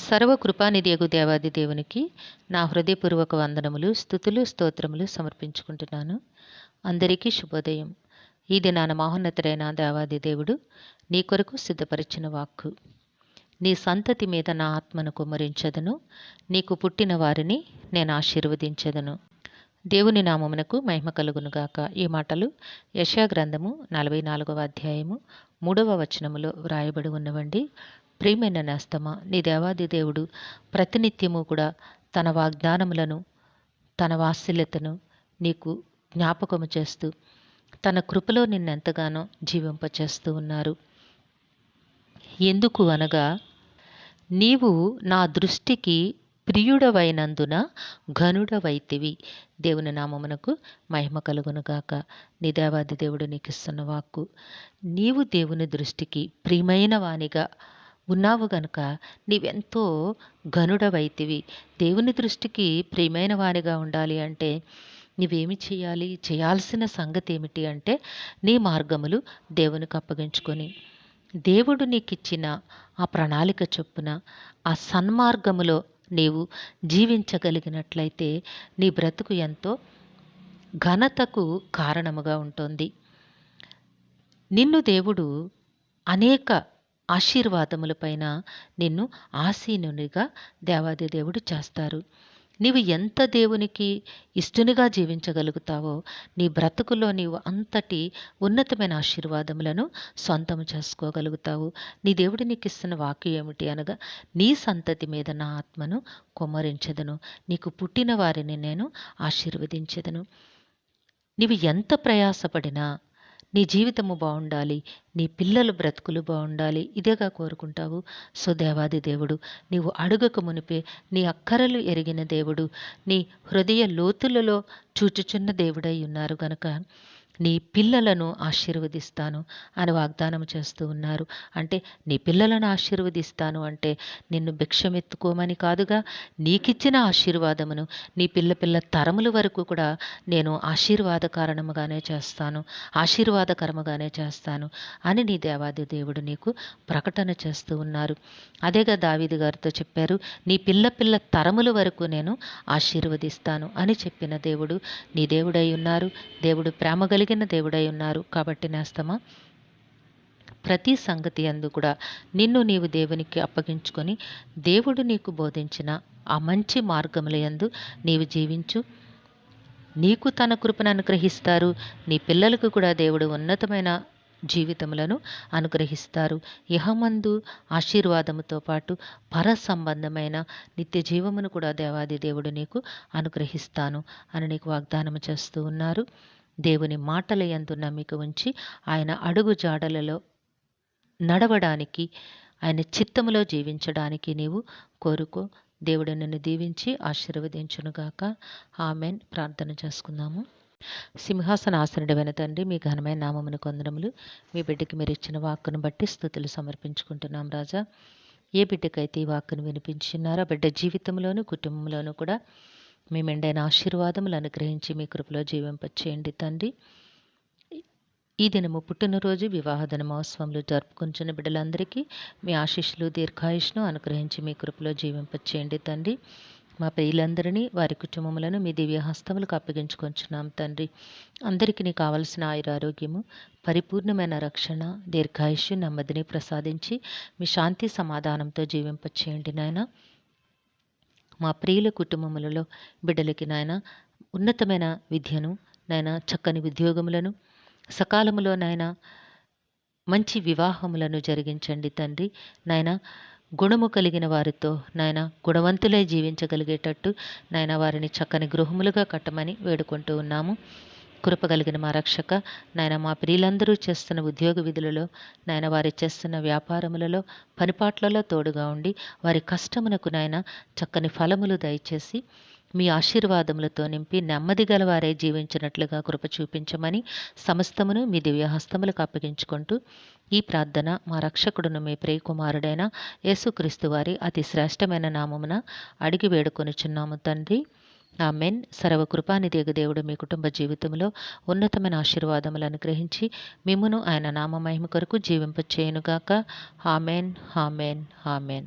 సర్వకృపానిధియగు దేవాది దేవునికి నా హృదయపూర్వక వందనములు, స్తుతులు, స్తోత్రములు సమర్పించుకుంటున్నాను. అందరికీ శుభోదయం. ఈ దినాన మహోన్నతుడైన దేవాది దేవుడు నీ కొరకు సిద్ధపరిచిన వాక్కు. నీ సంతతి మీద నా ఆత్మను కుమ్మరించదను, నీకు పుట్టిన వారిని నేను ఆశీర్వదించదను. దేవుని నామమునకు మహిమ కలుగునుగాక. ఈ మాటలు యెషయా గ్రంథము 44వ అధ్యాయము 3వ వచనములో వ్రాయబడి ఉన్నవండి. ప్రియమైన నేస్తమా, నీ దేవాది దేవుడు ప్రతినిత్యము కూడా తన వాగ్దానములను, తన వాత్సల్యతను నీకు జ్ఞాపకము చేస్తూ తన కృపలో నిన్నెంతగానో జీవింపచేస్తూ ఉన్నారు. ఎందుకు అనగా, నీవు నా దృష్టికి ప్రియుడవైనందున ఘనుడవైతివి. దేవుని నామమునకు మహిమ కలుగునుగాక. నీ దేవాది దేవుడు నీకు ఇస్తున్న వాక్కు, నీవు దేవుని దృష్టికి ప్రియమైన వానిగా ఉన్నావు గనుక నీవెంతో ఘనుడవైతివి. దేవుని దృష్టికి ప్రియమైన వానిగా ఉండాలి అంటే నీవేమి చేయాలి? చేయాల్సిన సంగతి ఏమిటి అంటే, నీ మార్గములు దేవునికి అప్పగించుకొని దేవుడు నీకిచ్చిన ఆ ప్రణాళిక చొప్పున ఆ సన్మార్గములో నీవు జీవించగలిగినట్లయితే నీ బ్రతుకు ఎంతో ఘనతకు కారణముగా ఉంటుంది. నిన్ను దేవుడు అనేక ఆశీర్వాదములపైన నిన్ను ఆసీనునిగా దేవాది దేవుడు చేస్తారు. నీవు ఎంత దేవునికి ఇష్టనిగా జీవించగలుగుతావో నీ బ్రతుకులో నీవు అంతటి ఉన్నతమైన ఆశీర్వాదములను సొంతము చేసుకోగలుగుతావు. నీ దేవుడు నీకు ఇస్తున్న వాక్యం ఏమిటి అనగా, నీ సంతతి మీద నా ఆత్మను కుమ్మరించెదను, నీకు పుట్టిన వారిని నేను ఆశీర్వదించెదను. నీవు ఎంత ప్రయాసపడినా నీ జీవితము బాగుండాలి, నీ పిల్లల బ్రతుకులు బాగుండాలి, ఇదేగా కోరుకుంటావు. సో దేవాది దేవుడు నీవు అడుగక మునిపే నీ అక్కరలు ఎరిగిన దేవుడు, నీ హృదయ లోతులలో చూచుచున్న దేవుడై ఉన్నారు గనుక నీ పిల్లలను ఆశీర్వదిస్తాను అని వాగ్దానం చేస్తూ ఉన్నారు. అంటే నీ పిల్లలను ఆశీర్వదిస్తాను అంటే నిన్ను భిక్షమెత్తుకోమని కాదుగా, నీకిచ్చిన ఆశీర్వాదమును నీ పిల్ల తరముల వరకు కూడా నేను ఆశీర్వాదకరముగానే చేస్తాను అని నీ దేవాది దేవుడు నీకు ప్రకటన చేస్తూ ఉన్నారు. అదేగా దావీదు గారితో చెప్పారు, నీ పిల్ల తరముల వరకు నేను ఆశీర్వదిస్తాను అని చెప్పిన దేవుడు నీ దేవుడై ఉన్నారు. దేవుడు ప్రేమ కలిగిన దేవుడై ఉన్నారు. కాబట్టి నేస్తమా, ప్రతి సంగతి యందు కూడా నిన్ను నీవు దేవునికి అప్పగించుకొని దేవుడు నీకు బోధించిన ఆ మంచి మార్గముల యందు నీవు జీవించు. నీకు తన కృపను అనుగ్రహిస్తారు. నీ పిల్లలకు కూడా దేవుడు ఉన్నతమైన జీవితములను అనుగ్రహిస్తారు. ఇహమందు ఆశీర్వాదముతో పాటు పర సంబంధమైన నిత్య జీవమును కూడా దేవాది దేవుడు నీకు అనుగ్రహిస్తాను అని నీకు వాగ్దానం చేస్తూ ఉన్నారు. దేవుని మాటల యందు నమ్మిక ఉంచి ఆయన అడుగు జాడలలో నడవడానికి, ఆయన చిత్తములో జీవించడానికి నీవు కోరుకో. దేవుడు నిన్ను దీవించి ఆశీర్వదించునుగాక. ఆమెన్. ప్రార్థన చేసుకుందాము. సింహాసనాసనుడైన తండ్రి, మీ ఘనమైన నామమును కొందరములు. మీ బిడ్డకి మీరు ఇచ్చిన వాక్కును బట్టి స్తుతులు సమర్పించుకుంటున్నాం రాజా. ఏ బిడ్డకైతే ఈ వాక్కును వినిపించున్నారో బిడ్డ జీవితంలోను కుటుంబంలోనూ కూడా మీ మెండైన ఆశీర్వాదములు అనుగ్రహించి మీ కృపలో జీవింపచేయండి తండ్రి. ఈ దినము పుట్టినరోజు, వివాహ దినమోత్సవంలో జరుపుకుంటున్న బిడ్డలందరికీ మీ ఆశీస్సులు, దీర్ఘాయుష్ను అనుగ్రహించి మీ కృపలో జీవింపచేయండి తండ్రి. మా ప్రియులందరినీ, వారి కుటుంబములను మీ దివ్య హస్తములకు అప్పగించుకొంచున్నాం తండ్రి. అందరికీ నీ కావలసిన ఆయురారోగ్యము, పరిపూర్ణమైన రక్షణ, దీర్ఘాయుష్యు, నెమ్మదిని ప్రసాదించి మీ శాంతి సమాధానంతో జీవింపచేయండి నాయన. మా ప్రియుల కుటుంబములలో బిడ్డలకి నాయన ఉన్నతమైన విద్యను, నాయన చక్కని ఉద్యోగములను, సకాలములో నాయన మంచి వివాహములను జరిగించండి తండ్రి. నాయన గుణము కలిగిన వారితో నాయన గుణవంతులై జీవించగలిగేటట్టు నాయన వారిని చక్కని గృహములుగా కట్టమని వేడుకుంటూ ఉన్నాము. కృపగలిగిన మా రక్షక నాయన, మా ప్రియులందరూ చేస్తున్న ఉద్యోగ విధులలో, నాయన వారి చేస్తున్న వ్యాపారములలో, పనిపాట్లలో తోడుగా ఉండి వారి కష్టమునకు నాయన చక్కని ఫలములు దయచేసి మీ ఆశీర్వాదములతో నింపి నెమ్మది గలవారై జీవించినట్లుగా కృప చూపించమని సమస్తమును మీ దివ్యహస్తములకు అప్పగించుకుంటూ ఈ ప్రార్థన మా రక్షకుడును మీ ప్రియకుమారుడైన యేసుక్రీస్తు వారి అతి శ్రేష్టమైన నామమున అడిగి వేడుకొనుచున్నాము తండ్రి. ఆమెన్. సర్వకృపానిధి యగు దేవుడు మీ కుటుంబ జీవితంలో ఉన్నతమైన ఆశీర్వాదములు అనుగ్రహించి మిమ్మును ఆయన నామ మహిమ కొరకు జీవింపచేయునుగాక. ఆమెన్. ఆమెన్. ఆమెన్.